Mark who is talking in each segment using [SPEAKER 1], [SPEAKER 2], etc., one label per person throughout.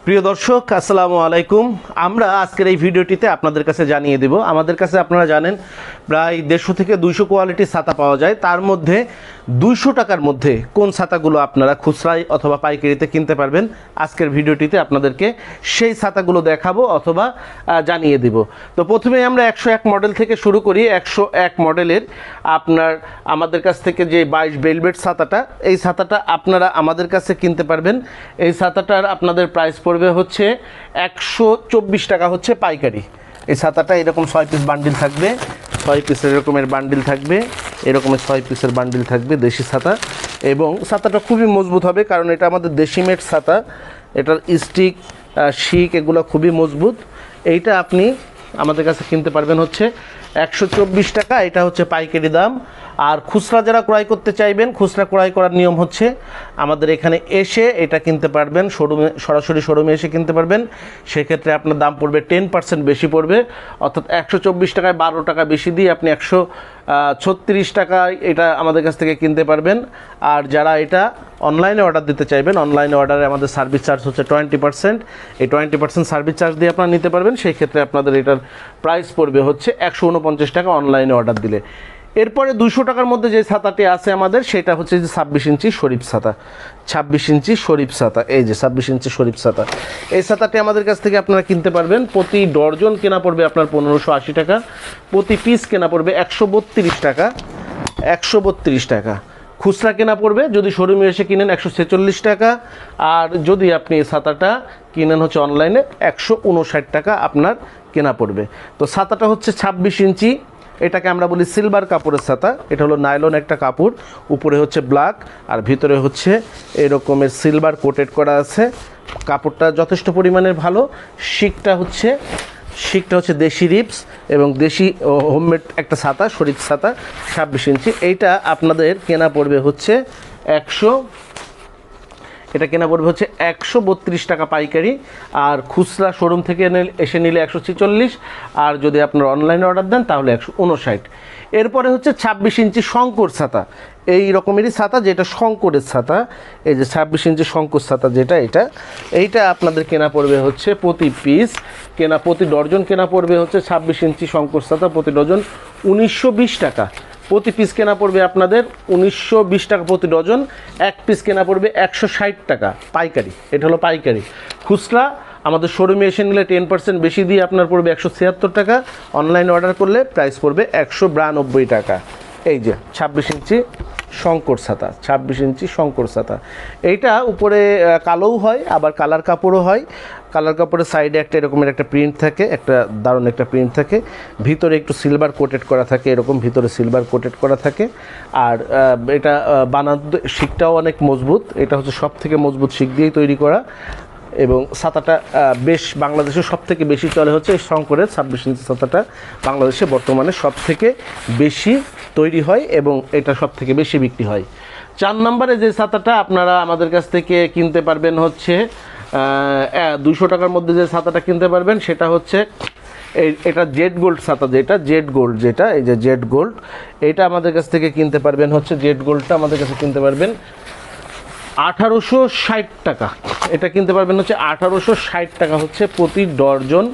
[SPEAKER 1] প্রিয় দর্শক, আসসালামু আলাইকুম। আমরা আজকের এই ভিডিওটিতে আপনাদের কাছে জানিয়ে দেব, আমাদের কাছে আপনারা জানেন প্রায় 150 থেকে 200 কোয়ালিটির ছাতা পাওয়া যায়। তার মধ্যে 200 টাকার মধ্যে কোন ছাতাগুলো আপনারা খুচরায় অথবা পাইকারিতে কিনতে পারবেন, আজকের ভিডিওটিতে আপনাদেরকে সেই ছাতাগুলো দেখাবো অথবা জানিয়ে দেব। তো প্রথমে আমরা 101 মডেল থেকে শুরু করি। 101 মডেলের আপনার আমাদের কাছ থেকে যে 22 বেলভেট ছাতাটা, এই ছাতাটা আপনারা আমাদের কাছে কিনতে পারবেন। এই ছাতাটার আপনাদের প্রাইস পড়বে হচ্ছে 124 টাকা হচ্ছে পাইকারি। এই ছাতাটা এরকম 6 পিস বান্ডিল থাকবে, 6 পিসের এরকমের বান্ডিল থাকবে, এরকমের 6 পিসের বান্ডিল থাকবে দেশি ছাতা। এবং ছাতাটা খুবই মজবুত হবে, কারণ এটা আমাদের দেশি মেড ছাতা। এটার স্টিক শিক এগুলো খুবই মজবুত। এইটা আপনি আমাদের কাছে কিনতে পারবেন হচ্ছে 124 টাকা। এটা হচ্ছে পাইকারি দাম। আর খুচরা যারা ক্রয় করতে চাইবেন, খুচরা ক্রয় করার নিয়ম হচ্ছে আমাদের এখানে এসে এটা কিনতে পারবেন, শোরুমে সরাসরি শোরুমে এসে কিনতে পারবেন। সেক্ষেত্রে আপনার দাম পড়বে 10% বেশি পড়বে, অর্থাৎ 124 টাকায় 12 টাকা বেশি দিয়ে আপনি 136 টাকায় এটা আমাদের কাছ থেকে কিনতে পারবেন। আর যারা এটা অনলাইনে অর্ডার দিতে চাইবেন, অনলাইনে অর্ডারে আমাদের সার্ভিস চার্জ হচ্ছে 20%। এই 20% সার্ভিস চার্জ দিয়ে আপনারা নিতে পারবেন। সেই ক্ষেত্রে আপনাদের এটার প্রাইস পড়বে হচ্ছে 149 টাকা অনলাইনে অর্ডার দিলে। এরপরে 200 টাকার মধ্যে যে ছাতাটি আছে আমাদের, সেটা হচ্ছে যে 26 ইঞ্চি শরীফ ছাতা। 26 ইঞ্চি শরীফ ছাতা, এই যে 26 ইঞ্চি শরীফ ছাতা। এই ছাতাটি আমাদের কাছ থেকে আপনারা কিনতে পারবেন। প্রতি ডর্জন কেনা পড়বে আপনার 1580 টাকা, প্রতি পিস কেনা পড়বে 132 টাকা। 132 টাকা খুচরা কেনা পড়বে, যদি শোরুমে এসে কিনেন 146 টাকা। আর যদি আপনি এই ছাতাটা কিনেন হচ্ছে অনলাইনে 159 টাকা আপনার কেনা পড়বে। তো ছাতাটা হচ্ছে 26 ইঞ্চি, এটাকে আমরা বলি সিলভার কাপড়ের ছাতা। এটা হলো নাইলন একটা কাপড়, উপরে হচ্ছে ব্ল্যাক আর ভিতরে হচ্ছে এরকমের সিলভার কোটেড করা আছে। কাপড়টা যথেষ্ট পরিমাণের ভালো। শিকটা হচ্ছে দেশি রিপস এবং দেশি হোমমেড একটা ছাতা, শরীফ ছাতা 26 ইঞ্চি। এইটা আপনাদের কেনা পড়বে হচ্ছে 132 টাকা পাইকারি। আর খুচরা শোরুম থেকে এসে নিলে 146, আর যদি আপনারা অনলাইনে অর্ডার দেন তাহলে 159। এরপরে হচ্ছে 26 ইঞ্চি শঙ্কর ছাতা, এই রকমেরই ছাতা, যেটা শঙ্করের ছাতা। এই যে 26 ইঞ্চি শঙ্কর ছাতা যেটা, এইটা আপনাদের কেনা পড়বে হচ্ছে প্রতি পিস প্রতি ডর্জন কেনা পড়বে হচ্ছে 26 ইঞ্চি শঙ্কর ছাতা প্রতি ডজন 1920 টাকা। প্রতি পিস কেনা পড়বে আপনাদের 1920 টাকা প্রতি ডজন। এক পিস কেনা পড়বে 160 টাকা পাইকারি। এটা হলো পাইকারি। খুচরা আমাদের শোরুমে এসে নিলে 10% বেশি দিয়ে আপনার পড়বে 176 টাকা। অনলাইনে অর্ডার করলে প্রাইস পড়বে 192 টাকা। এই যে 26 ইঞ্চি শঙ্কর ছাতা, 26 ইঞ্চি শঙ্কর ছাতা। এইটা উপরে কালোও হয়, আবার কালার কাপড়ও হয়। কালার কাপড়ের সাইডে একটা এরকমের একটা প্রিন্ট থাকে, একটা দারুণ একটা প্রিন্ট থাকে। ভিতরে একটু সিলভার কোটেড করা থাকে, এরকম ভিতরে সিলভার কোটেড করা থাকে। আর এটা বানাতে শিকটাও অনেক মজবুত। এটা হচ্ছে সব থেকে মজবুত শিক দিয়েই তৈরি করা। এবং ছাতাটা বেশ বাংলাদেশে সব থেকে বেশি চলে হচ্ছে এই শঙ্করের 26 ইঞ্চি ছাতাটা। বাংলাদেশে বর্তমানে সব থেকে বেশি তৈরি হয় এবং এটা সব থেকে বেশি বিক্রি হয়। 4 নম্বরে যে ছাতাটা আপনারা আমাদের কাছ থেকে কিনতে পারবেন হচ্ছে 200 টাকার মধ্যে যে ছাতাটা কিনতে পারবেন, সেটা হচ্ছে এটা জেড গোল্ড ছাতা, যেটা এই যে জেড গোল্ড, এটা আমাদের কাছ থেকে কিনতে পারবেন হচ্ছে জেড গোল্ডটা আমাদের কাছে কিনতে পারবেন 1860 টাকা। এটা কিনতে পারবেন হচ্ছে 1860 টাকা হচ্ছে প্রতি ডর্জন।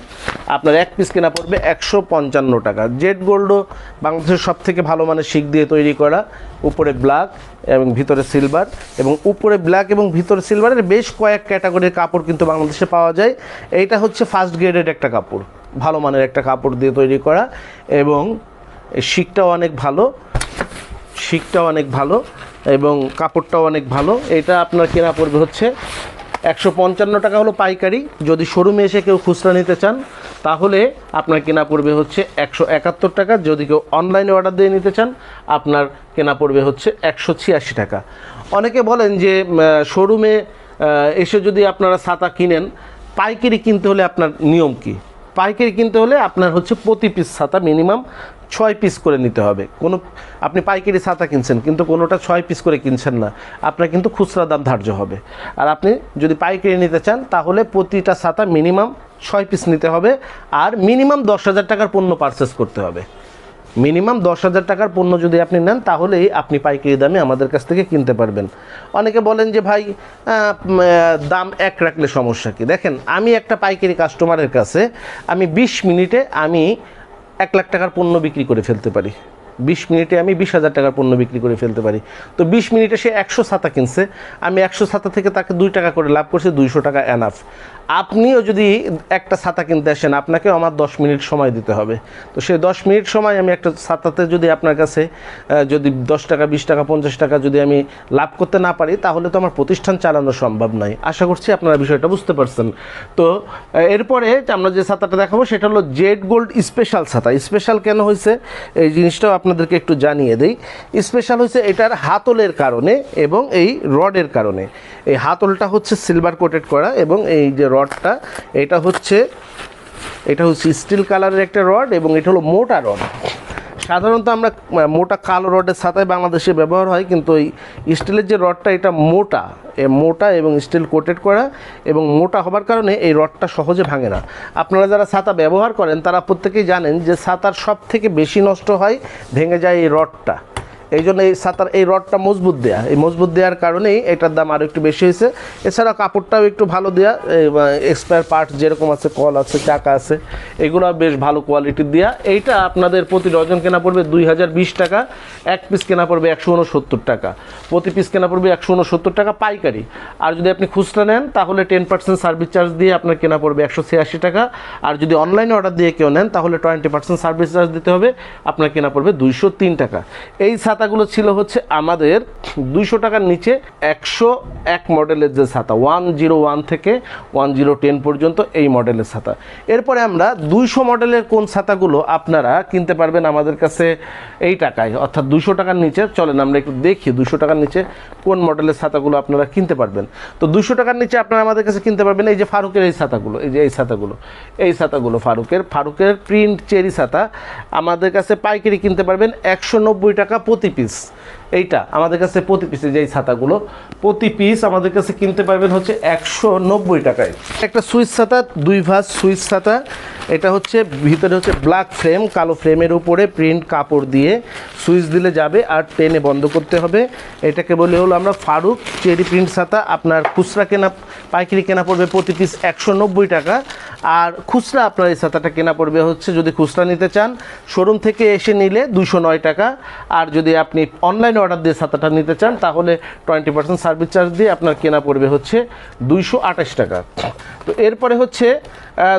[SPEAKER 1] আপনার এক পিস কেনা পড়বে 155 টাকা। জেড গোল্ডও বাংলাদেশের সব থেকে ভালো মানের শিক দিয়ে তৈরি করা, উপরে ব্ল্যাক এবং ভিতরে সিলভার। এবং উপরে ব্ল্যাক এবং ভিতরে সিলভারের বেশ কয়েক ক্যাটাগরির কাপড় কিন্তু বাংলাদেশে পাওয়া যায়। এইটা হচ্ছে ফার্স্ট গ্রেডের একটা কাপড়, ভালো মানের একটা কাপড় দিয়ে তৈরি করা, এবং শিকটাও অনেক ভালো এবং কাপড়টাও অনেক ভালো। এটা আপনার কেনা পড়বে হচ্ছে 155 টাকা হলো পাইকারি। যদি শোরুমে এসে কেউ খুচরা নিতে চান তাহলে আপনার কেনা পড়বে হচ্ছে 171 টাকা। যদি কেউ অনলাইনে অর্ডার দিয়ে নিতে চান আপনার কেনা পড়বে হচ্ছে 186 টাকা। অনেকে বলেন যে শোরুমে এসে যদি আপনারা ছাতা কিনেন, পাইকারি কিনতে হলে আপনার নিয়ম কি? পাইকারি কিনতে হলে আপনার হচ্ছে প্রতি পিস ছাতা মিনিমাম 6 পিস করে নিতে হবে। আপনি পাইকারি ছাতা কিনছেন কিন্তু কোনোটা 6 পিস করে কিনছেন না, আপনার কিন্তু খুচরা দাম ধার্য হবে। আর আপনি যদি পাইকারি নিতে চান তাহলে প্রতিটা ছাতা মিনিমাম 6 পিস নিতে হবে, আর মিনিমাম 10,000 টাকার পণ্য পারচেস করতে হবে। মিনিমাম 10,000 টাকার পণ্য যদি আপনি নেন তাহলেই আপনি পাইকারি দামে আমাদের কাছ থেকে কিনতে পারবেন। অনেকে বলেন যে ভাই দাম এক রাখলে সমস্যা কি? দেখেন, আমি একটা পাইকারি কাস্টমারের কাছে আমি 20 মিনিটে আমি 1 লাখ টাকার পণ্য বিক্রি করে ফেলতে পারি। 20 মিনিটে আমি 20,000 টাকার পণ্য বিক্রি করে ফেলতে পারি। তো 20 মিনিটে সে 100 ছাতা কিনছে, আমি 100 ছাতা থেকে তাকে 2 টাকা করে লাভ করছি, 200 টাকা এনাফ। আপনিও যদি একটা ছাতা কিনতে আসেন, আপনাকেও আমার 10 মিনিট সময় দিতে হবে। তো সেই 10 মিনিট সময় আমি একটা ছাতাতে যদি আপনার কাছে যদি 10 টাকা 20 টাকা 50 টাকা যদি আমি লাভ করতে না পারি, তাহলে তো আমার প্রতিষ্ঠান চালানো সম্ভব নয়। আশা করছি আপনারা বিষয়টা বুঝতে পারছেন। তো এরপরে আমরা যে ছাতাটা দেখাবো সেটা হলো জেড গোল্ড স্পেশাল ছাতা। স্পেশাল কেন হয়েছে এই জিনিসটাও আপনাদেরকে একটু জানিয়ে দেই। স্পেশাল হয়েছে এটার হাতলের কারণে এবং এই রডের কারণে। এই হাতলটা হচ্ছে সিলভার কোটেড করা এবং এই যে রডটা এটা হচ্ছে স্টিল কালারের একটা রড এবং এটা হলো মোটা রড। সাধারণত আমরা মোটা কালো রডের ছাতায় বাংলাদেশে ব্যবহার হয়, কিন্তু এই স্টিলের যে রডটা এটা মোটা এবং স্টিল কোটেড করা এবং মোটা হবার কারণে এই রডটা সহজে ভাঙে না। আপনারা যারা ছাতা ব্যবহার করেন তারা প্রত্যেকেই জানেন যে ছাতার সব থেকে বেশি নষ্ট হয়, ভেঙে যায় এই রডটা। এই জন্য এই ছাতার এই রডটা মজবুত দেয়া, এই মজবুত দেওয়ার কারণেই এটার দাম আরও একটু বেশি হয়েছে। এছাড়া কাপড়টাও একটু ভালো দেয়া, এক্সপায়ার পার্ট যেরকম আছে, কল আছে, চাকা আছে, এগুলো বেশ ভালো কোয়ালিটির দেয়া। এইটা আপনাদের প্রতি ডজন কেনা পড়বে 2020 টাকা, এক পিস কেনা পড়বে 169 টাকা, প্রতি পিস কেনা পড়বে 169 টাকা পাইকারি। আর যদি আপনি খুচরা নেন তাহলে 10% সার্ভিস চার্জ দিয়ে আপনার কেনা পড়বে 186 টাকা। আর যদি অনলাইনে অর্ডার দিয়ে কেউ নেন তাহলে 20% সার্ভিস চার্জ দিতে হবে, আপনার কেনা পড়বে 203 টাকা। এই ছাতাগুলো ছিল হচ্ছে আমাদের 200 টাকার নিচে 101 মডেলের যে ছাতা, 101 থেকে 1010 পর্যন্ত এই মডেলের ছাতা। এরপরে আমরা 200 মডেলের কোন ছাতাগুলো আপনারা কিনতে পারবেন আমাদের কাছে এই টাকায়, অর্থাৎ 200 টাকার নিচে। চলেন আমরা একটু দেখি 200 টাকার নিচে কোন মডেলের ছাতাগুলো আপনারা কিনতে পারবেন। তো 200 টাকার নিচে আপনারা আমাদের কাছে কিনতে পারবেন এই যে ফারুকের এই ছাতাগুলো, এই ছাতাগুলো ফারুকের প্রিন্ট চেরি ছাতা আমাদের কাছে পাইকারি কিনতে পারবেন 190 টাকা প্রতি পিস। এইটা আমাদের কাছে প্রতি পিসে যেই ছাতাগুলো প্রতি পিস আমাদের কাছে কিনতে পারবেন হচ্ছে 190 টাকায়। একটা সুইচ ছাতা, 2 ভাঁজ সুইচ ছাতা। এটা হচ্ছে ভিতরে হচ্ছে ব্ল্যাক ফ্রেম, কালো ফ্রেমের উপরে প্রিন্ট কাপড় দিয়ে সুইচ দিলে যাবে আর টেনে বন্ধ করতে হবে। এটাকে বলে হলো আমরা ফারুক চেরি প্রিন্ট ছাতা। আপনার খুচরা কেনা পাইকারি কেনা পড়বে প্রতি পিস 190 টাকা। আর খুচরা আপনার এই ছাতাটা কেনা পড়বে হচ্ছে, যদি খুচরা নিতে চান শোরুম থেকে এসে নিলে 209 টাকা। আর যদি আপনি অনলাইনে অর্ডার দিয়ে ছাতাটা নিতে চান তাহলে 20% সার্ভিস চার্জ দিয়ে আপনার কেনা পড়বে হচ্ছে 228 টাকা। তো এরপরে হচ্ছে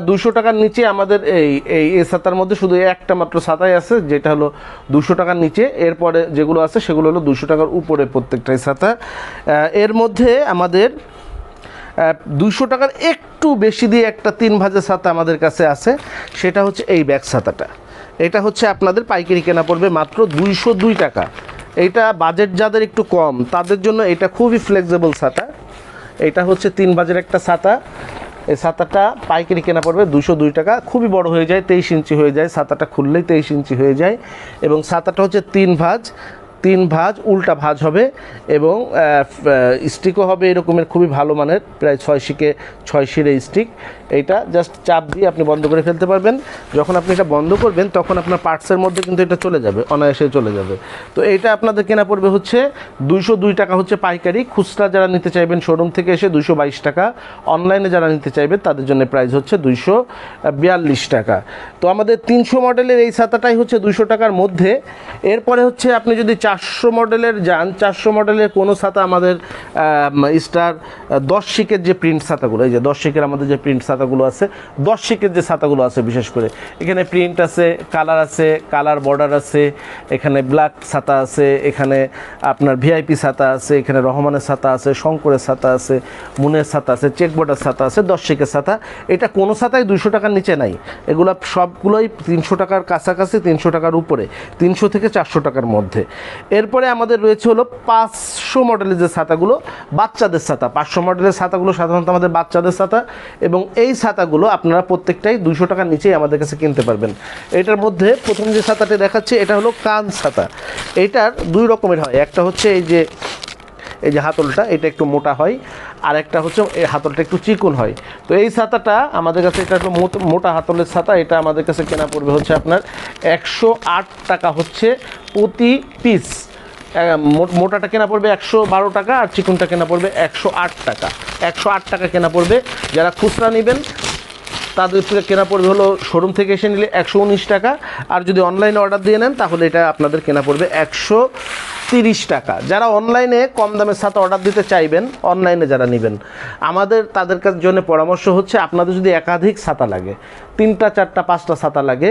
[SPEAKER 1] 200 টাকার নিচে আমাদের এই ছাতার মধ্যে শুধু একটা মাত্র ছাতাই আছে, যেটা হলো 200 টাকার নিচে। এরপরে যেগুলো আছে সেগুলো হলো 200 টাকার উপরে প্রত্যেকটাই ছাতা। এর মধ্যে আমাদের 200 টাকার একটু বেশি দিয়ে একটা 3 ভাঁজের ছাতা আমাদের কাছে আছে, সেটা হচ্ছে এই ব্যাগ ছাতাটা। এটা হচ্ছে আপনাদের পাইকারি কেনা পড়বে মাত্র 202 টাকা। এইটা বাজেট যাদের একটু কম তাদের জন্য এটা খুবই ফ্লেক্সিবল ছাতা। এটা হচ্ছে 3 ভাঁজের একটা ছাতা। এই ছাতাটা পাইকারি কেনা পড়বে 202 টাকা। খুবই বড় হয়ে যায়, 23 ইঞ্চি হয়ে যায়, ছাতাটা খুললেই 23 ইঞ্চি হয়ে যায়। এবং ছাতাটা হচ্ছে 3 ভাঁজ উল্টা ভাঁজ হবে এবং স্টিকও হবে এরকমের খুবই ভালো মানের, প্রায় 6 শিরের স্টিক। এইটা জাস্ট চাপ দিয়ে আপনি বন্ধ করে ফেলতে পারবেন। যখন আপনি এটা বন্ধ করবেন তখন আপনার পার্টসের মধ্যে কিন্তু এটা চলে যাবে, অনায়াসে চলে যাবে। তো এইটা আপনাদের কেনা পড়বে হচ্ছে 202 টাকা হচ্ছে পাইকারি। খুচরা যারা নিতে চাইবেন শোরুম থেকে এসে 222 টাকা। অনলাইনে যারা নিতে চাইবেন তাদের জন্য প্রাইস হচ্ছে 242 টাকা। তো আমাদের 300 মডেলের এই ছাতাটাই হচ্ছে 200 টাকার মধ্যে। এরপরে হচ্ছে আপনি যদি 400 মডেলের যান, 400 মডেলের কোনো ছাতা আমাদের স্টার 10 শিকের যে প্রিন্ট ছাতাগুলো, এই যে 10 শিকের আমাদের যে প্রিন্ট ছাতাগুলো আছে, 10 শিকের যে ছাতাগুলো আছে বিশেষ করে এখানে প্রিন্ট আছে, কালার আছে, কালার বর্ডার আছে, এখানে ব্ল্যাক ছাতা আছে, এখানে আপনার ভিআইপি ছাতা আছে, এখানে রহমানের ছাতা আছে, শঙ্করের ছাতা আছে, মুনের ছাতা আছে, চেক বর্ডার ছাতা আছে, 10 শিকের ছাতা। এটা কোনো ছাতাই 200 টাকার নিচে নাই, এগুলো সবগুলোই 300 টাকার কাছাকাছি, 300 টাকার উপরে, 300 থেকে 400 টাকার মধ্যে। এরপরে আমাদের রয়েছে হলো 500 মডেলের যে ছাতাগুলো, বাচ্চাদের ছাতা। 500 মডেলের ছাতাগুলো সাধারণত আমাদের বাচ্চাদের ছাতা এবং এই ছাতাগুলো আপনারা প্রত্যেকটাই 200 টাকার নিচেই আমাদের কাছে কিনতে পারবেন। এটার মধ্যে প্রথম যে ছাতাটি দেখাচ্ছে এটা হলো কান ছাতা। এটার 2 রকমের হয়, একটা হচ্ছে এই যে হাতলটা এটা একটু মোটা হয়, আর একটা হচ্ছে এই হাতলটা একটু চিকন হয়। তো এই ছাতাটা আমাদের কাছে, এটা একটু মোটা হাতলের ছাতা, এটা আমাদের কাছে কেনা পড়বে হচ্ছে আপনার 108 টাকা হচ্ছে প্রতি পিস। মোটাটা কেনা পড়বে 112 টাকা, আর চিকনটা কেনা পড়বে 108 টাকা। 108 টাকা কেনা পড়বে। যারা খুচরা নেবেন তাদের থেকে কেনা পড়বে হলো শোরুম থেকে এসে নিলে 119 টাকা, আর যদি অনলাইনে অর্ডার দিয়ে নেন তাহলে এটা আপনাদের কেনা পড়বে 130 টাকা। যারা অনলাইনে কম দামের ছাতা অর্ডার দিতে চাইবেন, অনলাইনে যারা নেবেন, আমাদের তাদের জন্য পরামর্শ হচ্ছে আপনাদের যদি একাধিক ছাতা লাগে, 3টা 4টা 5টা ছাতা লাগে,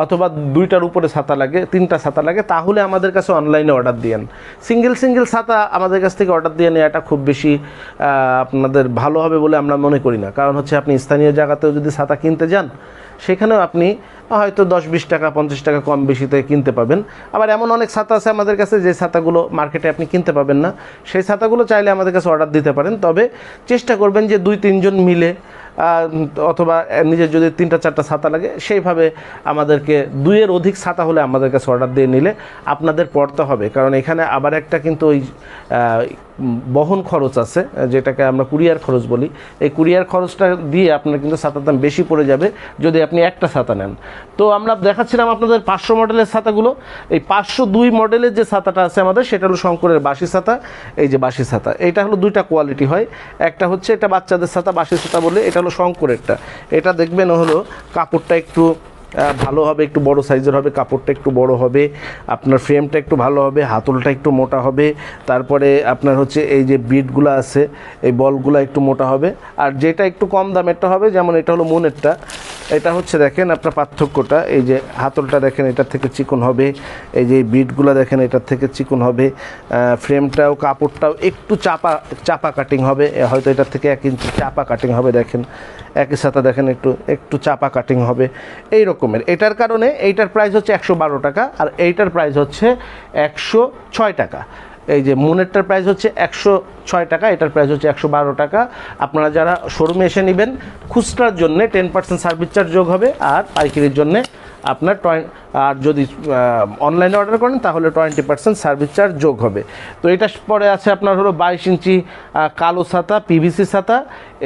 [SPEAKER 1] অথবা 2টার উপরে ছাতা লাগে, 3টা ছাতা লাগে, তাহলে আমাদের কাছে অনলাইনে অর্ডার দিয়েন। সিঙ্গেল ছাতা আমাদের কাছ থেকে অর্ডার দিয়ে নেওয়াটা খুব বেশি আপনাদের ভালো হবে বলে আমরা মনে করি না। কারণ হচ্ছে আপনি স্থানীয় জায়গাতেও যদি ছাতা কিনতে যান, সেখানেও আপনি হয়তো 10-20 টাকা 50 টাকা কম বেশিতে কিনতে পাবেন। আবার এমন অনেক ছাতা আছে আমাদের কাছে যে ছাতাগুলো মার্কেটে আপনি কিনতে পাবেন না, সেই ছাতাগুলো চাইলে আমাদের কাছে অর্ডার দিতে পারেন। তবে চেষ্টা করবেন যে 2-3 জন মিলে, অথবা নিজের যদি 3টা 4টা ছাতা লাগে, সেইভাবে আমাদেরকে 2-এর অধিক ছাতা হলে আমাদের কাছে অর্ডার দিয়ে নিলে আপনাদের পড়তে হবে। কারণ এখানে আবার একটা কিন্তু ওই বহন খরচ আছে, যেটাকে আমরা কুরিয়ার খরচ বলি। এই কুরিয়ার খরচটা দিয়ে আপনার কিন্তু ছাতার দাম বেশি পড়ে যাবে যদি আপনি একটা ছাতা নেন। তো আমরা দেখাচ্ছিলাম আপনাদের 500 মডেলের ছাতাগুলো। এই 502 মডেলের যে ছাতাটা আছে আমাদের, সেটা হলো শঙ্করের বাঁশি ছাতা। এই যে বাঁশি ছাতা, এটা হলো 2টা কোয়ালিটি হয়। একটা হচ্ছে এটা বাচ্চাদের ছাতা, বাঁশি ছাতা বলে, এটা হলো শঙ্করেরটা। এটা দেখবেন হলো কাপড়টা একটু ভালো হবে, একটু বড় সাইজের হবে, কাপড়টা একটু বড় হবে, আপনার ফ্রেমটা একটু ভালো হবে, হাতলটা একটু মোটা হবে, তারপরে আপনার হচ্ছে এই যে বিটগুলো আছে, এই বলগুলো একটু মোটা হবে। আর যেটা একটু কম দামেরটা হবে, যেমন এটা হলো মনেরটা, এটা হচ্ছে দেখেন আপনার পার্থক্যটা, এই যে হাতলটা দেখেন এটার থেকে চিকন হবে, এই যে বিটগুলো দেখেন এটার থেকে চিকন হবে, ফ্রেমটাও কাপড়টাও একটু চাপা কাটিং হবে, হয়তো এটার থেকে 1 ইঞ্চি চাপা কাটিং হবে। দেখেন একই সাথে দেখেন একটু চাপা কাটিং হবে এই রকমের। এটার কারণে এইটার প্রাইস হচ্ছে 112 টাকা, আর এইটার প্রাইস হচ্ছে 106 টাকা। এই যে মনেরটার প্রাইস হচ্ছে 106 টাকা, এটার প্রাইস হচ্ছে 112 টাকা। আপনারা যারা শোরুমে এসে নেবেন, খুচরার জন্য 10% সার্ভিস চার্জ যোগ হবে, আর পাইকারির জন্য আপনার আর যদি অনলাইনে অর্ডার করেন তাহলে 20% সার্ভিস চার্জ যোগ হবে। তো এটা পরে আছে আপনার হলো 22 ইঞ্চি কালো ছাতা, পিভিসি ছাতা,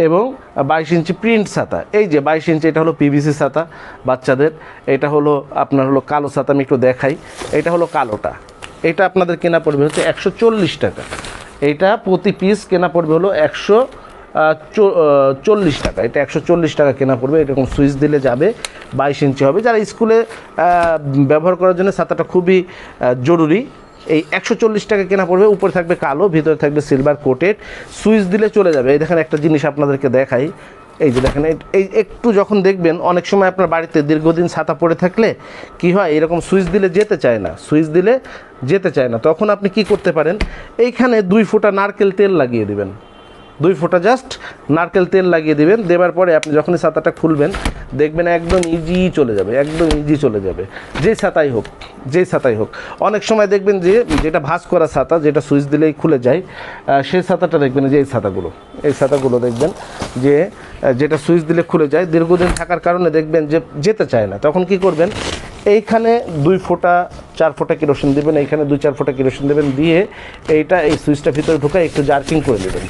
[SPEAKER 1] এবং 22 ইঞ্চি প্রিন্ট ছাতা। এই যে 22 ইঞ্চি, এটা হলো পিভিসি ছাতা বাচ্চাদের, এটা হলো আপনার হলো কালো ছাতা। আমি একটু দেখাই, এটা হলো কালোটা। এটা আপনাদের কেনা পড়বে হচ্ছে 140 টাকা। এইটা প্রতি পিস কেনা পড়বে হলো 140 টাকা। এটা 140 টাকা কেনা পড়বে। এরকম সুইচ দিলে যাবে, 22 ইঞ্চি হবে। যারা স্কুলে ব্যবহার করার জন্য ছাতাটা খুবই জরুরি, এই 140 টাকা কেনা পড়বে। উপরে থাকবে কালো, ভিতরে থাকবে সিলভার কোটেড, সুইচ দিলে চলে যাবে। এই দেখেন একটা জিনিস আপনাদেরকে দেখাই, এই যে দেখেন, এই একটু যখন দেখবেন, অনেক সময় আপনার বাড়িতে দীর্ঘদিন ছাতা পড়ে থাকলে কি হয়, এরকম সুইচ দিলে যেতে চায় না, তখন আপনি কি করতে পারেন, এইখানে 2 ফোঁটা নারকেল তেল লাগিয়ে দিবেন। 2 ফোঁটা জাস্ট নারকেল তেল লাগিয়ে দিবেন। দেওয়ার পরে আপনি যখনই ছাতাটা খুলবেন, দেখবেন একদম ইজি চলে যাবে, যেই ছাতাই হোক। অনেক সময় দেখবেন যে যেটা ভাঁজ করা ছাতা, যেটা সুইচ দিলেই খুলে যায়, সেই ছাতাটা দেখবেন যে এই ছাতাগুলো দেখবেন যে যেটা সুইচ দিলে খুলে যায়, দীর্ঘদিন থাকার কারণে দেখবেন যে যেতে চায় না। তখন কি করবেন, এইখানে 2 ফোঁটা 4 ফোঁটা কেরোসিন দেবেন, এইখানে 2-4 ফোঁটা কেরোসিন দেবেন, দিয়ে এইটা এই সুইচটা ভিতরে ঢুকায় একটু জার্কিং করে দেবেন।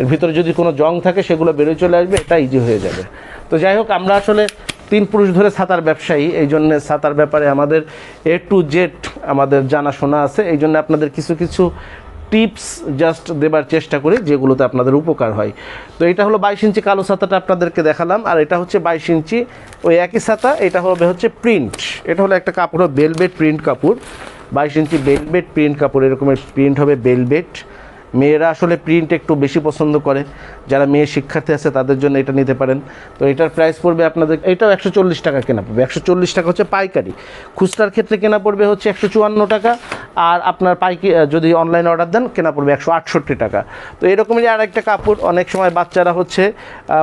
[SPEAKER 1] এর ভিতরে যদি কোনো জং থাকে সেগুলো বেরোয় চলে আসবে, এটা ইজি হয়ে যাবে। তো যাই হোক, আমরা আসলে 3 পুরুষ ধরে ছাতার ব্যবসায়ী, এই জন্য ছাতার ব্যাপারে আমাদের A to Z আমাদের জানাশোনা আছে। এই জন্য আপনাদের কিছু টিপস জাস্ট দেবার চেষ্টা করি, যেগুলোতে আপনাদের উপকার হয়। তো এটা হলো 22 ইঞ্চি কালো ছাতাটা আপনাদেরকে দেখালাম, আর এটা হচ্ছে 22 ইঞ্চি ওই একই ছাতা। এটা হচ্ছে প্রিন্ট, এটা হলো একটা কাপড়, বেলভেট প্রিন্ট কাপড়, 22 ইঞ্চি বেলভেট প্রিন্ট কাপড়। এরকমের প্রিন্ট হবে বেলভেট। মেয়েরা আসলে প্রিন্ট একটু বেশি পছন্দ করে, যারা মেয়ে শিক্ষার্থী আছে তাদের জন্য এটা নিতে পারেন। তো এটার প্রাইস পড়বে আপনাদের, এটাও 140 টাকা কেনা পড়বে। 140 টাকা হচ্ছে পাইকারি। খুচরার ক্ষেত্রে কেনা পড়বে হচ্ছে 154 টাকা, আর আপনার যদি অনলাইন অর্ডার দেন কেনা পড়বে 168 টাকা। তো এরকমই আরেকটা কাপড় অনেক সময় বাচ্চারা হচ্ছে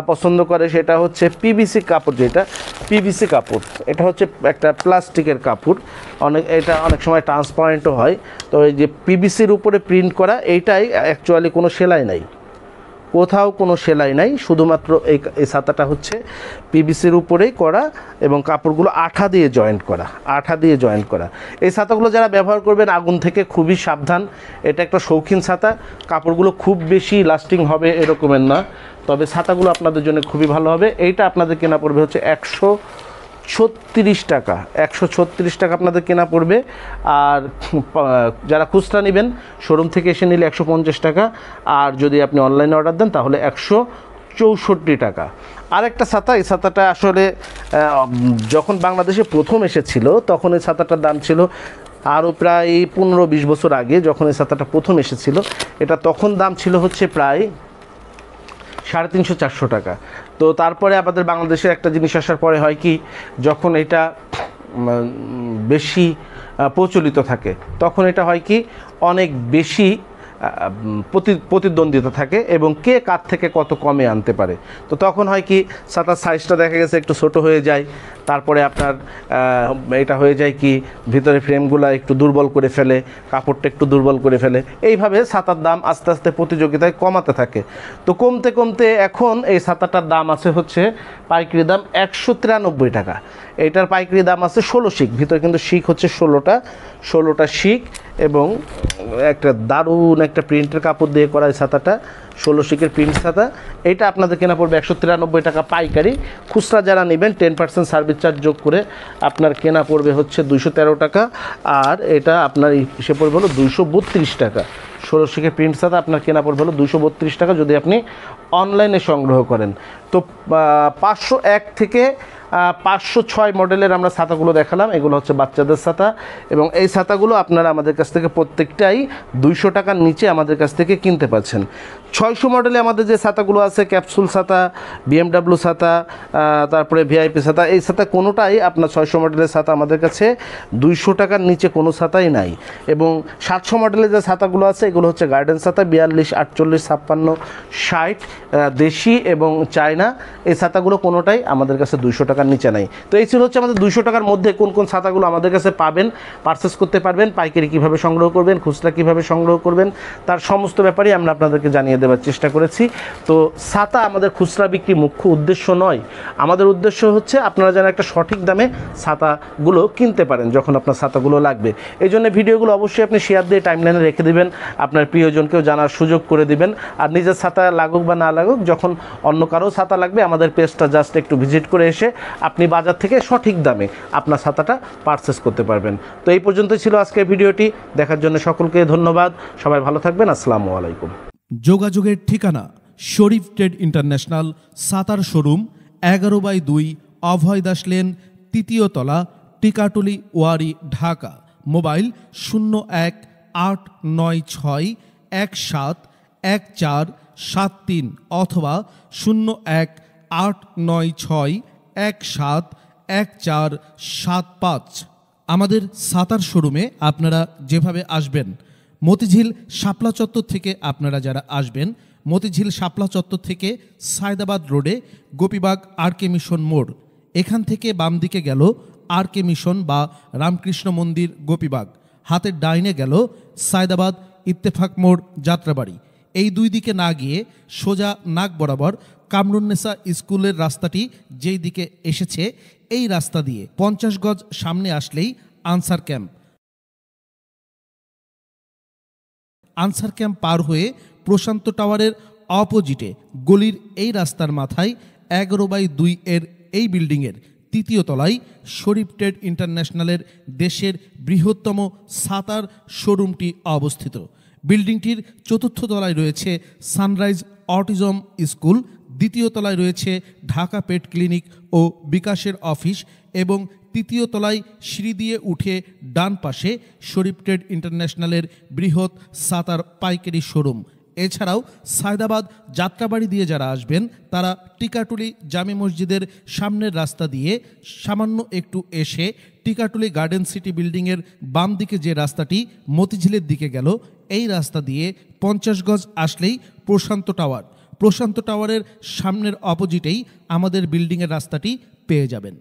[SPEAKER 1] পছন্দ করে, সেটা হচ্ছে পিভিসি কাপড়। যেটা পিভিসি কাপড়, এটা হচ্ছে একটা প্লাস্টিকের কাপড়, এটা অনেক সময় ট্রান্সপারেন্টও হয়। তো এই যে পিভিসির উপরে প্রিন্ট করা, এইটাই অ্যাকচুয়ালি কোনো সেলাই নাই, কোথাও কোনো সেলাই নাই, শুধুমাত্র এই ছাতাটা হচ্ছে পিভিসির উপরেই করা এবং কাপড়গুলো আঠা দিয়ে জয়েন্ট করা। এই ছাতাগুলো যারা ব্যবহার করবেন আগুন থেকে খুবই সাবধান। এটা একটা শৌখিন ছাতা, কাপড়গুলো খুব বেশি লাস্টিং হবে এরকমের না, তবে ছাতাগুলো আপনাদের জন্য খুবই ভালো হবে। এইটা আপনাদের কেনা পড়বে হচ্ছে 136 টাকা, 136 টাকা আপনাদের কেনা পড়বে। আর যারা খুচরা নেবেন শোরুম থেকে এসে নিলে 150 টাকা, আর যদি আপনি অনলাইনে অর্ডার দেন তাহলে 164 টাকা। আরেকটা ছাতা, এই ছাতাটা আসলে যখন বাংলাদেশে প্রথম এসেছিল তখন এই ছাতাটার দাম ছিল আরও প্রায় 15-20 বছর আগে, যখন এই ছাতাটা প্রথম এসেছিল এটা তখন দাম ছিল হচ্ছে প্রায় 350-400 টাকা। তো তারপরে আমাদের বাংলাদেশে একটা জিনিস আসার পরে হয় কি, যখন এটা বেশি প্রচলিত থাকে তখন এটা হয় কি অনেক বেশি প্রতিদ্বন্দ্বিতা থাকে এবং কে কার থেকে কত কমে আনতে পারে। তো তখন হয় কি ছাতার সাইজটা দেখা গেছে একটু ছোট হয়ে যায়, তারপরে আপনার এটা হয়ে যায় কি ভিতরে ফ্রেমগুলো একটু দুর্বল করে ফেলে, কাপড়টা একটু দুর্বল করে ফেলে, এইভাবে ছাতার দাম আস্তে আস্তে প্রতিযোগিতায় কমাতে থাকে। তো কমতে কমতে এখন এই ছাতাটার দাম আছে হচ্ছে পাইকারি দাম 193 টাকা। এইটার পাইকারি দাম আছে 16 শিক, ভিতরে কিন্তু শিক হচ্ছে 16টা শিক এবং একটা দারুণ একটা প্রিন্টের কাপড় দিয়ে করা এই ছাতাটা, 16 শিকের প্রিন্ট ছাতা। এইটা আপনাদের কেনা পড়বে 193 টাকা পাইকারি। খুচরা যারা নেবেন 10% সার্ভিস চার্জ যোগ করে আপনার কেনা পড়বে হচ্ছে 213 টাকা, আর এটা আপনার হিসেবে পড়বে হলো 232 টাকা। 16 শিকের প্রিন্ট ছাতা আপনার কেনা পড়বে হলো 232 টাকা যদি আপনি অনলাইনে সংগ্রহ করেন। তো 501 থেকে 506 মডেলের আমরা ছাতাগুলো দেখালাম, এগুলো হচ্ছে বাচ্চাদের ছাতা এবং এই ছাতাগুলো আপনারা আমাদের কাছ থেকে প্রত্যেকটাই 200 টাকার নিচে আমাদের কাছ থেকে কিনতে পাচ্ছেন। 600 মডেলে আমাদের যে ছাতাগুলো আছে, ক্যাপসুল ছাতা, BMW ছাতা, তারপরে VIP ছাতা, এই ছাতা কোনোটাই আপনার 600 মডেলের ছাতা আমাদের কাছে 200 টাকার নিচে কোনো ছাতাই নাই। এবং 700 মডেলের যে ছাতাগুলো আছে এগুলো হচ্ছে গার্ডেন ছাতা, 42, 48, 56, 60 দেশি এবং চায়না। এই ছাতাগুলো কোনোটাই আমাদের কাছে 200 টাকার নিচে নাই। তো এই ছিল হচ্ছে আমাদের 200 টাকার মধ্যে কোন কোন ছাতাগুলো আমাদের কাছে পাবেন, পারচেস করতে পারবেন, পাইকারি কীভাবে সংগ্রহ করবেন, খুচরা কীভাবে সংগ্রহ করবেন, তার সমস্ত ব্যাপারেই আমরা আপনাদেরকে জানিয়ে দেওয়ার চেষ্টা করেছি। তো ছাতা আমাদের খুচরা বিক্রি মুখ্য উদ্দেশ্য নয়, আমাদের উদ্দেশ্য হচ্ছে আপনারা যেন একটা সঠিক দামে ছাতাগুলো কিনতে পারেন যখন আপনার ছাতাগুলো লাগবে। এই জন্য ভিডিওগুলো অবশ্যই আপনি শেয়ার দিয়ে টাইমলাইনে রেখে দেবেন, আপনার প্রিয়জনকেও জানার সুযোগ করে দিবেন। আর নিজের ছাতা লাগুক বা না লাগুক, যখন অন্য কারো ছাতা লাগবে আমাদের পেজটা জাস্ট একটু ভিজিট করে এসে আপনি বাজার থেকে সঠিক দামে আপনার ছাতাটা পারচেস করতে পারবেন। তো এই পর্যন্তই ছিল আজকের ভিডিওটি, দেখার জন্য সকলকে ধন্যবাদ। সবাই ভালো থাকবেন, আসসালামু আলাইকুম।
[SPEAKER 2] যোগাযোগের ঠিকানা শরীফ ট্রেড ইন্টারন্যাশনাল ছাতার শোরুম, 11/2 অভয় দাস লেন, 3য় তলা, টিকাটুলি, ওয়ারি, ঢাকা। মোবাইল 01-896-171473 অথবা 01-896-171475। আমাদের ছাতার শোরুমে আপনারা যেভাবে আসবেন, মতিঝিল শাপলা চত্বর থেকে আপনারা যারা আসবেন, মতিঝিল শাপলা চত্বর থেকে সায়দাবাদ রোডে গোপীবাগ RK মিশন মোড়, এখান থেকে বাম দিকে গেল RK মিশন বা রামকৃষ্ণ মন্দির গোপীবাগ, হাতের ডাইনে গেল সায়দাবাদ ইত্তেফাক মোড় যাত্রাবাড়ি। এই দুই দিকে না গিয়ে সোজা নাক বরাবর কামরুন্নেসা স্কুলের রাস্তাটি যেই দিকে এসেছে, এই রাস্তা দিয়ে 50 গজ সামনে আসলেই আনসার ক্যাম্প। আনসার ক্যাম্প পার হয়ে প্রশান্ত টাওয়ারের অপোজিটে গলির এই রাস্তার মাথায় 11/2 এর এই বিল্ডিংয়ের 3য় তলায় শরীফ ট্রেড ইন্টারন্যাশনালের দেশের বৃহত্তম ছাতার শোরুমটি অবস্থিত। বিল্ডিংটির 4র্থ তলায় রয়েছে সানরাইজ অটিজম স্কুল, 2য় তলায় রয়েছে ঢাকা পেট ক্লিনিক ও বিকাশের অফিস এবং 3য় তলায় সিঁড়ি দিয়ে উঠে ডান পাশে শরীফ ট্রেড ইন্টারন্যাশনালের বৃহৎ ছাতার পাইকারি শোরুম। এছাড়াও সায়দাবাদ যাত্রাবাড়ি দিয়ে যারা আসবেন তারা টিকাটুলি জামে মসজিদের সামনের রাস্তা দিয়ে সামান্য একটু এসে টিকাটুলি গার্ডেন সিটি বিল্ডিংয়ের বাম দিকে যে রাস্তাটি মতিঝিলের দিকে গেল, এই রাস্তা দিয়ে 50 গজ আসলেই প্রশান্ত টাওয়ার। প্রশান্ত টাওয়ারের সামনের অপোজিটেই আমাদের বিল্ডিংয়ের রাস্তাটি পেয়ে যাবেন।